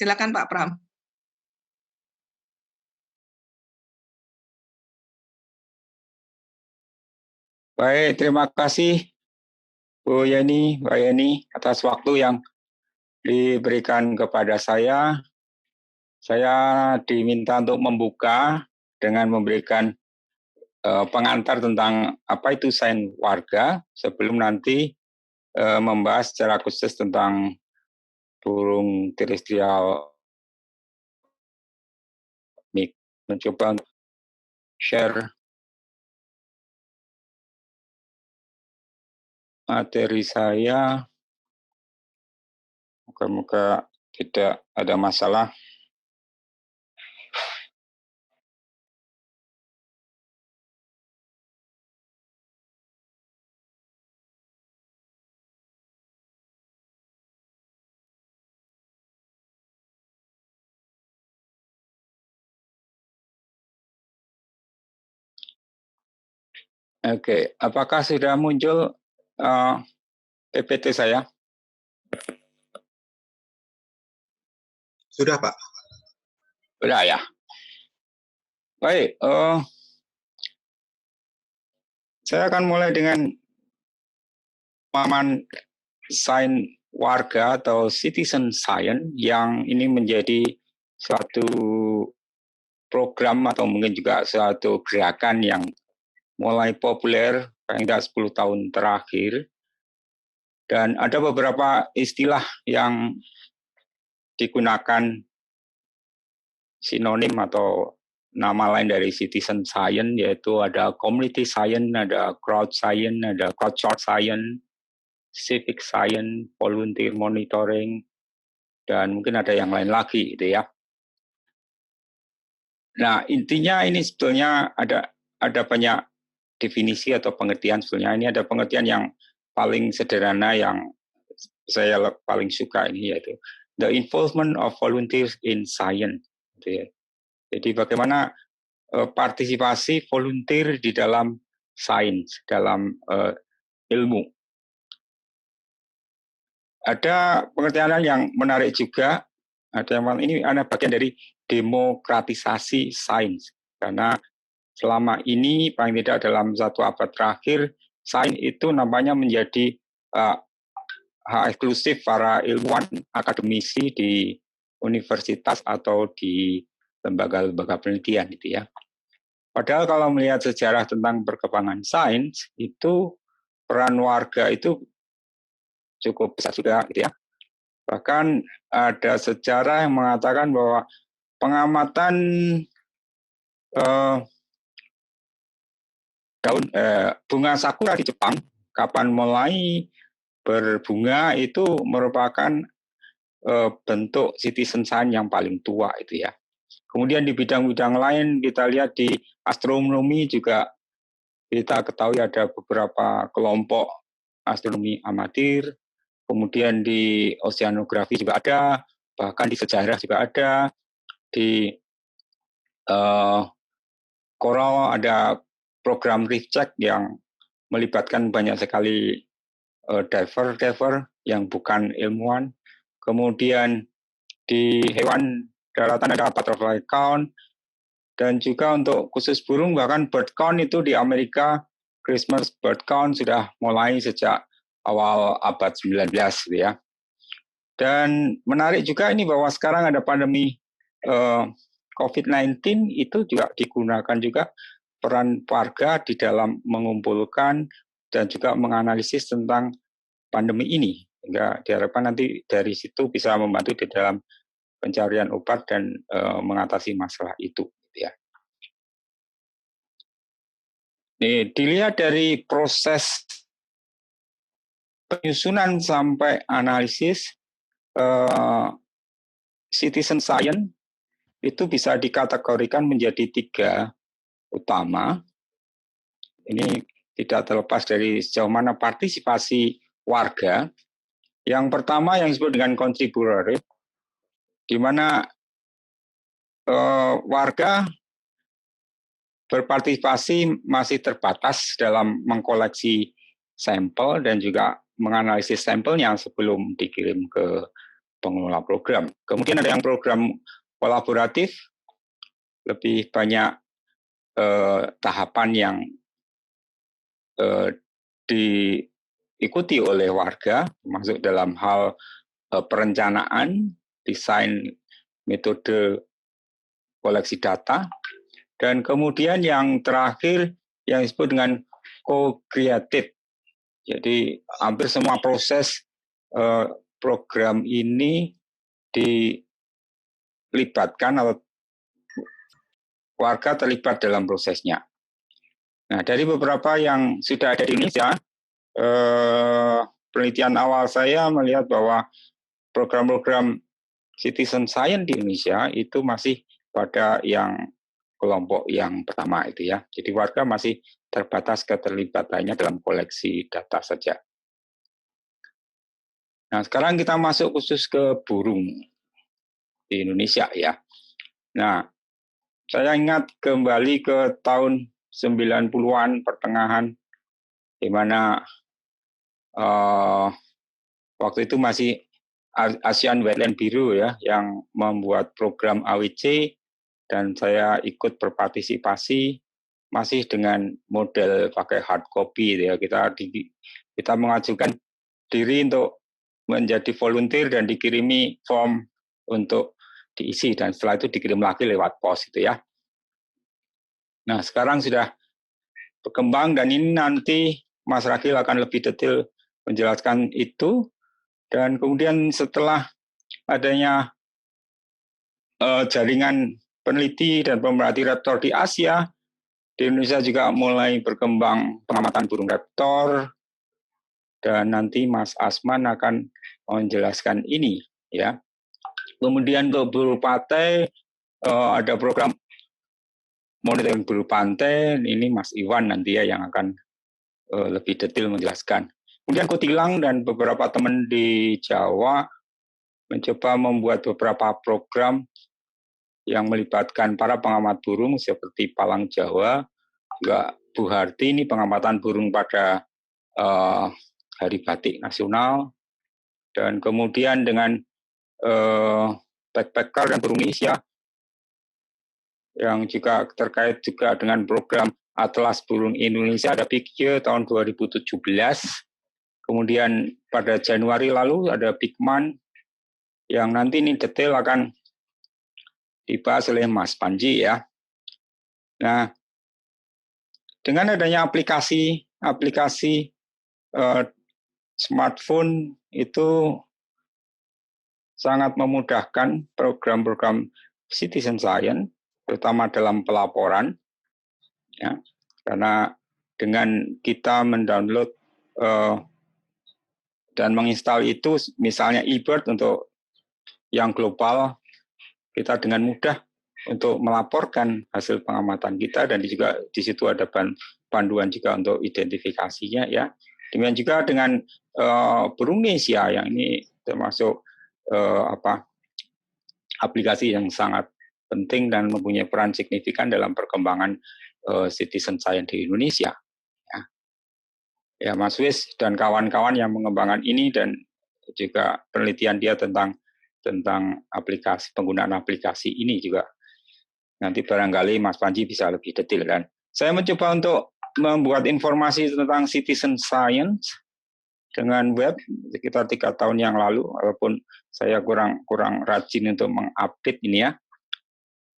Silakan Pak Pram. Baik, terima kasih Bu Yeni, Mbak Yeni atas waktu yang diberikan kepada saya. Saya diminta untuk membuka dengan memberikan pengantar tentang apa itu sains warga sebelum nanti membahas secara khusus tentang burung terestrial. Mencoba untuk share materi saya. Moga-moga tidak ada masalah. Oke, apakah sudah muncul PPT saya? Sudah, Pak. Sudah ya. Baik, saya akan mulai dengan pemahaman sains warga atau citizen science yang ini menjadi suatu program atau mungkin juga suatu gerakan yang mulai populer paling tidak 10 tahun terakhir. Dan ada beberapa istilah yang digunakan sinonim atau nama lain dari citizen science, yaitu ada community science, ada crowd science, ada crowdsourced science, civic science, volunteer monitoring, dan mungkin ada yang lain lagi gitu ya. Nah, intinya ini sebetulnya ada banyak definisi atau pengertian sebetulnya. Ini ada pengertian yang paling sederhana yang saya paling suka ini, yaitu the involvement of volunteers in science. Gitu ya. Jadi bagaimana partisipasi volunteer di dalam sains, dalam ilmu. Ada pengertian yang menarik juga. Ada yang ini ada bagian dari demokratisasi sains, karena selama ini paling tidak dalam satu abad terakhir sains itu namanya menjadi hak eksklusif para ilmuwan akademisi di universitas atau di lembaga-lembaga penelitian gitu ya. Padahal kalau melihat sejarah tentang perkembangan sains itu peran warga itu cukup besar juga gitu ya. Bahkan ada sejarah yang mengatakan bahwa pengamatan bunga sakura di Jepang kapan mulai berbunga itu merupakan bentuk citizen science yang paling tua itu ya. Kemudian di bidang-bidang lain kita lihat di astronomi juga kita ketahui ada beberapa kelompok astronomi amatir. Kemudian di oceanografi juga ada, bahkan di sejarah juga ada, di Coral ada program reef check yang melibatkan banyak sekali diver yang bukan ilmuwan. Kemudian di hewan daratan ada butterfly count, dan juga untuk khusus burung bahkan bird count itu di Amerika Christmas bird count sudah mulai sejak awal abad 19 gitu ya. Dan menarik juga ini bahwa sekarang ada pandemi COVID-19 itu juga digunakan juga peran warga di dalam mengumpulkan dan juga menganalisis tentang pandemi ini. Sehingga diharapkan nanti dari situ bisa membantu di dalam pencarian obat dan mengatasi masalah itu. Gitu ya. Nih, dilihat dari proses penyusunan sampai analisis citizen science itu bisa dikategorikan menjadi 3 utama. Ini tidak terlepas dari sejauh mana partisipasi warga. Yang pertama yang disebut dengan contributory, di mana warga berpartisipasi masih terbatas dalam mengkoleksi sampel dan juga menganalisis sampelnya sebelum dikirim ke pengelola program. Kemudian ada yang program kolaboratif, lebih banyak tahapan yang diikuti oleh warga, termasuk dalam hal perencanaan, desain, metode koleksi data, dan kemudian yang terakhir yang disebut dengan co-creative. Jadi hampir semua proses program ini dilibatkan atau warga terlibat dalam prosesnya. Nah, dari beberapa yang sudah ada di Indonesia, penelitian awal saya melihat bahwa program-program citizen science di Indonesia itu masih pada yang kelompok yang pertama itu ya. Jadi warga masih terbatas keterlibatannya dalam koleksi data saja. Nah, sekarang kita masuk khusus ke burung di Indonesia ya. Nah, saya ingat kembali ke tahun 90-an pertengahan, di mana waktu itu masih Asian Wetland Bureau ya yang membuat program AWC, dan saya ikut berpartisipasi masih dengan model pakai hard copy ya. Kita mengajukan diri untuk menjadi volunteer dan dikirimi form untuk diisi, dan setelah itu dikirim lagi lewat pos itu ya. Nah, sekarang sudah berkembang, dan ini nanti Mas Ragil akan lebih detail menjelaskan itu. Dan kemudian setelah adanya jaringan peneliti dan pemerhati raptor di Asia, di Indonesia juga mulai berkembang pengamatan burung raptor, dan nanti Mas Asman akan menjelaskan ini ya. Kemudian untuk burung pantai ada program monitoring burung pantai, ini Mas Iwan nanti ya yang akan lebih detail menjelaskan. Kemudian Kutilang dan beberapa teman di Jawa mencoba membuat beberapa program yang melibatkan para pengamat burung seperti Palang Jawa, juga Bu Harti ini pengamatan burung pada Hari Batik Nasional, dan kemudian dengan backpacker dan burung Indonesia yang juga terkait juga dengan program Atlas Burung Indonesia, ada Big Year tahun 2017. Kemudian pada Januari lalu ada Big Month yang nanti ini detail akan dibahas oleh Mas Panji ya. Nah, dengan adanya aplikasi smartphone itu sangat memudahkan program-program citizen science, terutama dalam pelaporan, ya, karena dengan kita mendownload dan menginstal itu, misalnya eBird untuk yang global, kita dengan mudah untuk melaporkan hasil pengamatan kita, dan juga di situ ada panduan juga untuk identifikasinya ya. Demikian juga dengan burung Indonesia yang ini termasuk aplikasi yang sangat penting dan mempunyai peran signifikan dalam perkembangan citizen science di Indonesia. Ya, Mas Wis dan kawan-kawan yang mengembangkan ini, dan juga penelitian dia tentang aplikasi, penggunaan aplikasi ini juga nanti barangkali Mas Panji bisa lebih detail kan. Saya mencoba untuk membuat informasi tentang citizen science dengan web sekitar 3 tahun yang lalu, walaupun saya kurang rajin untuk mengupdate ini ya.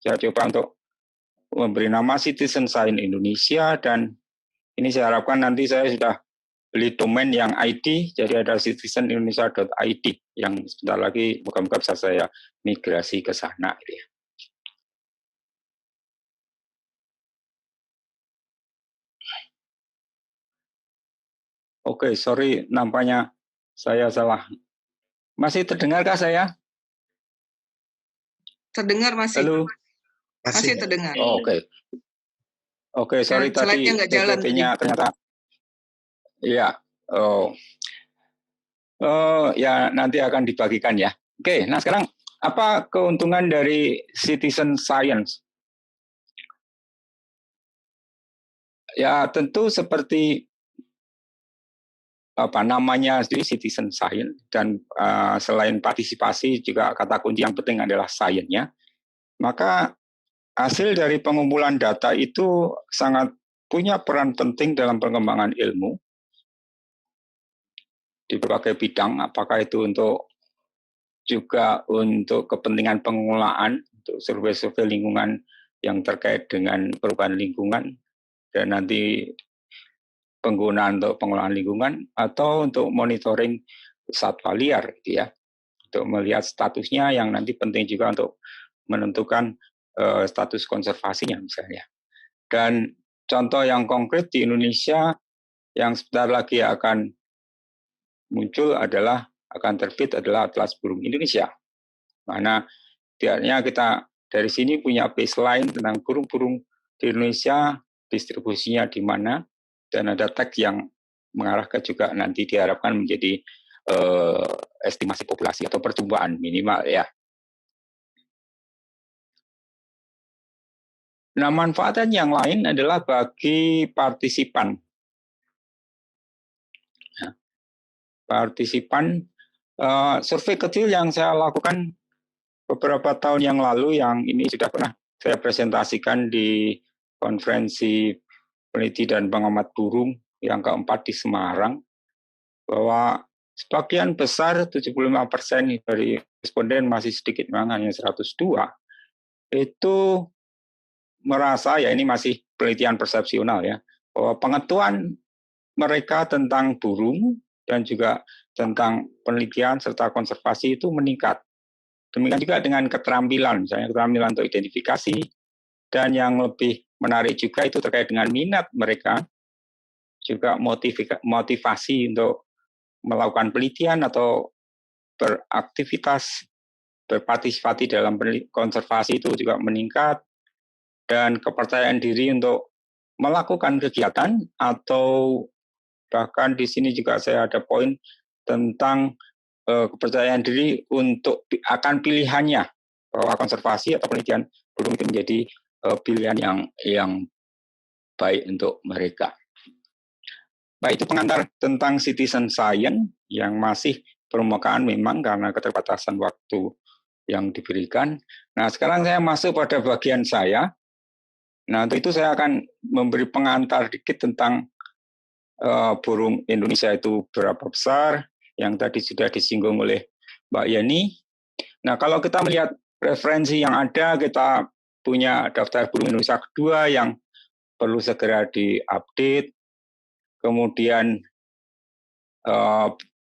Saya coba untuk memberi nama Citizen Science Indonesia, dan ini saya harapkan nanti saya sudah beli domain yang ID, jadi ada citizenindonesia.id yang sebentar lagi moga-moga bisa saya migrasi ke sana. Oke, sorry, nampaknya saya salah. Masih terdengarkah saya? Terdengar masih. Halo? Masih terdengar. Oh, oke. Oke, sorry tadi PPT-nya ternyata. Iya. Ya nanti akan dibagikan ya. Oke, nah sekarang apa keuntungan dari citizen science? Ya tentu seperti namanya sendiri citizen science, dan selain partisipasi juga kata kunci yang penting adalah science-nya. Maka hasil dari pengumpulan data itu sangat punya peran penting dalam pengembangan ilmu di berbagai bidang, apakah itu juga untuk kepentingan pengelolaan, untuk survei-survei lingkungan yang terkait dengan perubahan lingkungan, dan nanti penggunaan untuk pengelolaan lingkungan, atau untuk monitoring satwa liar, gitu ya, untuk melihat statusnya yang nanti penting juga untuk menentukan status konservasinya misalnya. Dan contoh yang konkret di Indonesia yang sebentar lagi akan muncul akan terbit adalah Atlas Burung Indonesia, mana tidaknya kita dari sini punya baseline tentang burung-burung di Indonesia, distribusinya di mana, dan ada teks yang mengarah ke juga nanti diharapkan menjadi estimasi populasi atau pertumbuhan minimal ya. Nah, manfaatnya yang lain adalah bagi partisipan. Nah, partisipan, survei kecil yang saya lakukan beberapa tahun yang lalu, yang ini sudah pernah saya presentasikan di konferensi peneliti dan pengamat burung yang keempat di Semarang, bahwa sebagian besar 75% dari responden, masih sedikit memang hanya 102, itu merasa, ya ini masih penelitian persepsional ya, bahwa pengetahuan mereka tentang burung dan juga tentang penelitian serta konservasi itu meningkat. Demikian juga dengan keterampilan, misalnya keterampilan untuk identifikasi, dan yang lebih menarik juga itu terkait dengan minat mereka, juga motivasi untuk melakukan penelitian atau beraktivitas, berpartisipasi dalam konservasi itu juga meningkat, dan kepercayaan diri untuk melakukan kegiatan, atau bahkan di sini juga saya ada poin tentang kepercayaan diri untuk akan pilihannya, bahwa konservasi atau penelitian burung itu menjadi pilihan yang baik untuk mereka. Baik, itu pengantar tentang citizen science yang masih permukaan memang karena keterbatasan waktu yang diberikan. Nah, sekarang saya masuk pada bagian saya. Nah, untuk itu saya akan memberi pengantar dikit tentang burung Indonesia itu berapa besar, yang tadi sudah disinggung oleh Mbak Yeni. Nah, kalau kita melihat referensi yang ada, kita punya daftar burung Indonesia kedua yang perlu segera diupdate. Kemudian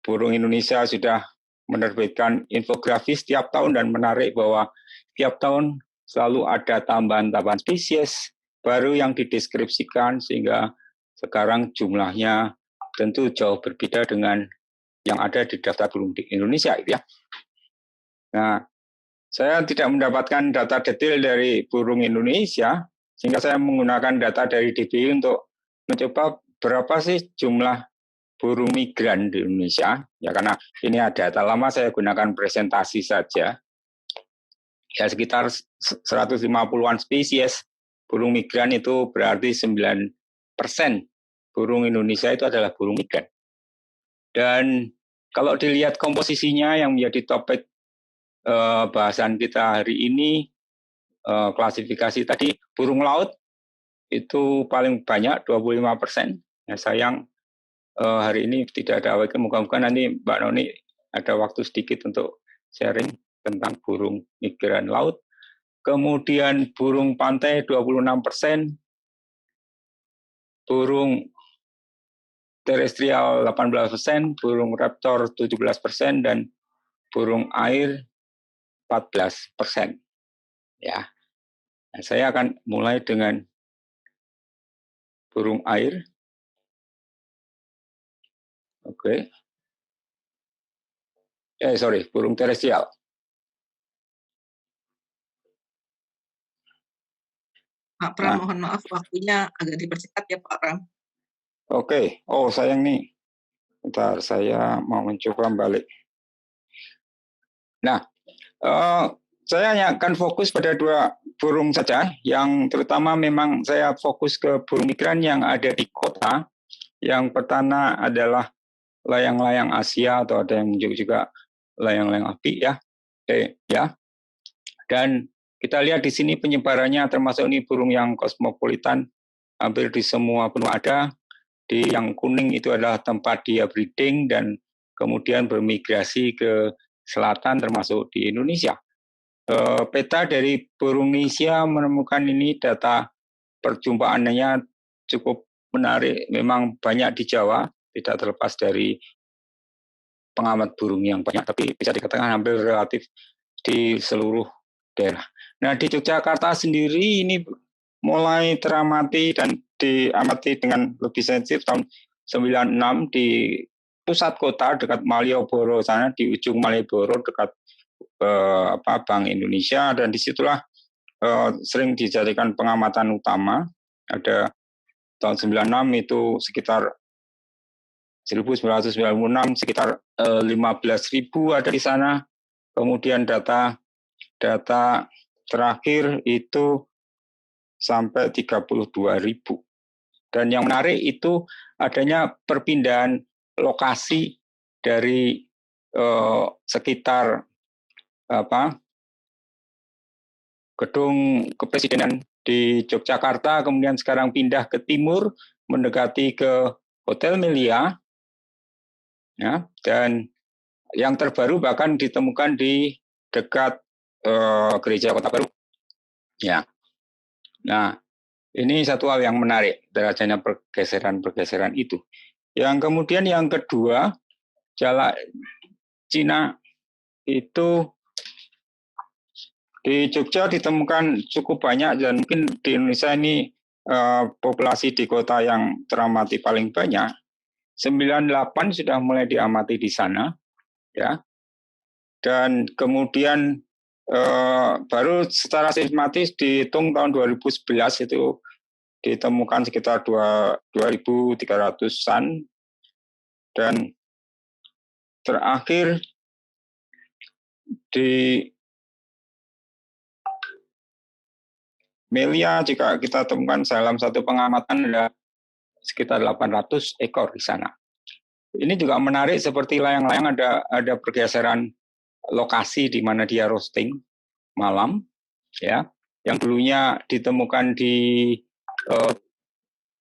burung Indonesia sudah menerbitkan infografis setiap tahun, dan menarik bahwa setiap tahun selalu ada tambahan-tambahan spesies baru yang dideskripsikan, sehingga sekarang jumlahnya tentu jauh berbeda dengan yang ada di daftar burung di Indonesia, ya. Nah, saya tidak mendapatkan data detail dari burung Indonesia, sehingga saya menggunakan data dari DBI untuk mencoba berapa sih jumlah burung migran di Indonesia. Ya, karena ini ada data lama, saya gunakan presentasi saja. Ya, sekitar 150-an spesies burung migran, itu berarti 9% burung Indonesia itu adalah burung migran. Dan kalau dilihat komposisinya yang menjadi topik bahasan kita hari ini, klasifikasi tadi, burung laut itu paling banyak 25%. Ya, sayang hari ini tidak ada awak. Moga-moga nanti Mbak Noni ada waktu sedikit untuk sharing tentang burung migran laut. Kemudian burung pantai 26%, burung terestrial 18%, burung raptor 17%, dan burung air 14%. Ya, nah, saya akan mulai dengan burung air. Oke. Burung terestrial. Pak Pram, mohon maaf waktunya agak dipercepat ya Pak Pram. Oke. Oh, sayang nih. Bentar, saya mau mencoba balik. Nah, saya hanya akan fokus pada dua burung saja, yang terutama memang saya fokus ke burung migran yang ada di kota. Yang pertama adalah layang-layang Asia atau ada yang juga layang-layang api ya. Ya. Dan kita lihat di sini penyebarannya termasuk ini burung yang kosmopolitan hampir di semua benua ada. Di yang kuning itu adalah tempat dia breeding dan kemudian bermigrasi ke selatan termasuk di Indonesia. Peta dari burung Indonesia menemukan ini data perjumpaannya cukup menarik. Memang banyak di Jawa, tidak terlepas dari pengamat burung yang banyak, tapi bisa dikatakan hampir relatif di seluruh daerah. Nah, di Yogyakarta sendiri ini mulai teramati dan diamati dengan lebih sensitif tahun 96 di pusat kota dekat Malioboro sana, di ujung Malioboro dekat Bank Indonesia, dan disitulah sering dijadikan pengamatan utama. Ada tahun 96 itu sekitar 1996 sekitar 15.000 ada di sana. Kemudian data terakhir itu sampai 32.000. Dan yang menarik itu adanya perpindahan lokasi dari sekitar gedung kepresidenan di Yogyakarta, kemudian sekarang pindah ke timur mendekati ke Hotel Melia, ya, dan yang terbaru bahkan ditemukan di dekat Gereja Kota Baru. Ya. Nah, ini satu hal yang menarik, adanya pergeseran itu. Yang kemudian yang kedua, jalak Cina itu di Jogja ditemukan cukup banyak, dan mungkin di Indonesia ini populasi di kota yang teramati paling banyak. 98 sudah mulai diamati di sana, ya. Dan kemudian baru secara sistematis dihitung tahun 2011 itu ditemukan sekitar 2.300-an, dan terakhir di Melia jika kita temukan dalam satu pengamatan ada sekitar 800 ekor di sana. Ini juga menarik, seperti layang-layang ada pergeseran lokasi di mana dia roasting malam, ya, yang dulunya ditemukan di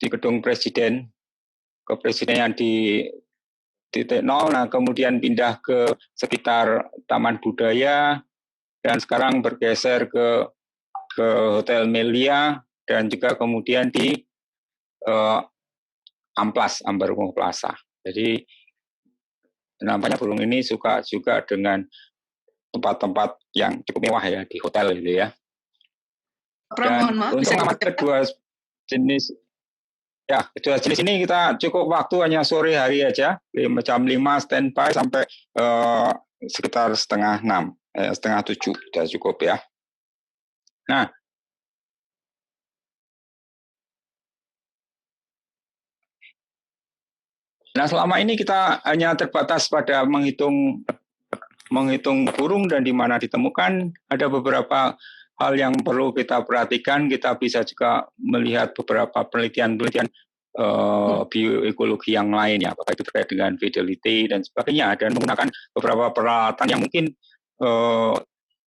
gedung presiden, kepresidenan di titik nol, nah kemudian pindah ke sekitar Taman Budaya, dan sekarang bergeser ke Hotel Melia, dan juga kemudian di Amplas, Ambarukmo Plaza. Jadi nampaknya burung ini suka juga dengan tempat-tempat yang cukup mewah ya, di hotel gitu ya. Dan untuk kedua jenis ini kita cukup waktu hanya sore hari aja, jam 5 standby sampai sekitar setengah 7 sudah cukup ya. Nah, selama ini kita hanya terbatas pada menghitung burung dan di mana ditemukan. Ada beberapa hal yang perlu kita perhatikan. Kita bisa juga melihat beberapa penelitian bioekologi yang lain ya, apakah itu terkait dengan fidelity dan sebagainya, dan menggunakan beberapa peralatan yang mungkin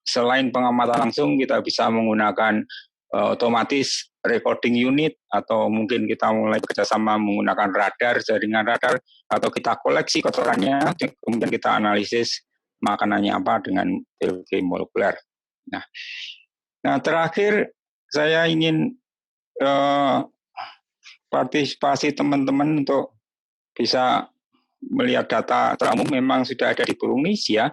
selain pengamatan langsung kita bisa menggunakan otomatis recording unit, atau mungkin kita mulai bekerjasama menggunakan radar, jaringan radar, atau kita koleksi kotorannya, kemudian kita analisis makanannya apa dengan biologi molekuler. Nah, terakhir saya ingin partisipasi teman-teman untuk bisa melihat data terumum memang sudah ada di burung Indonesia.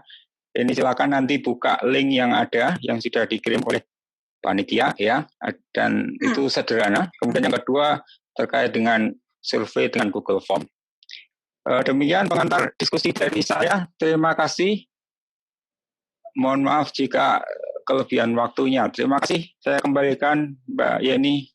Ini silakan nanti buka link yang ada, yang sudah dikirim oleh panitia ya, dan itu sederhana. Kemudian yang kedua terkait dengan survei dengan Google Form. Demikian pengantar diskusi dari saya. Terima kasih. Mohon maaf jika kelebihan waktunya. Terima kasih. Saya kembalikan Mbak Yeni.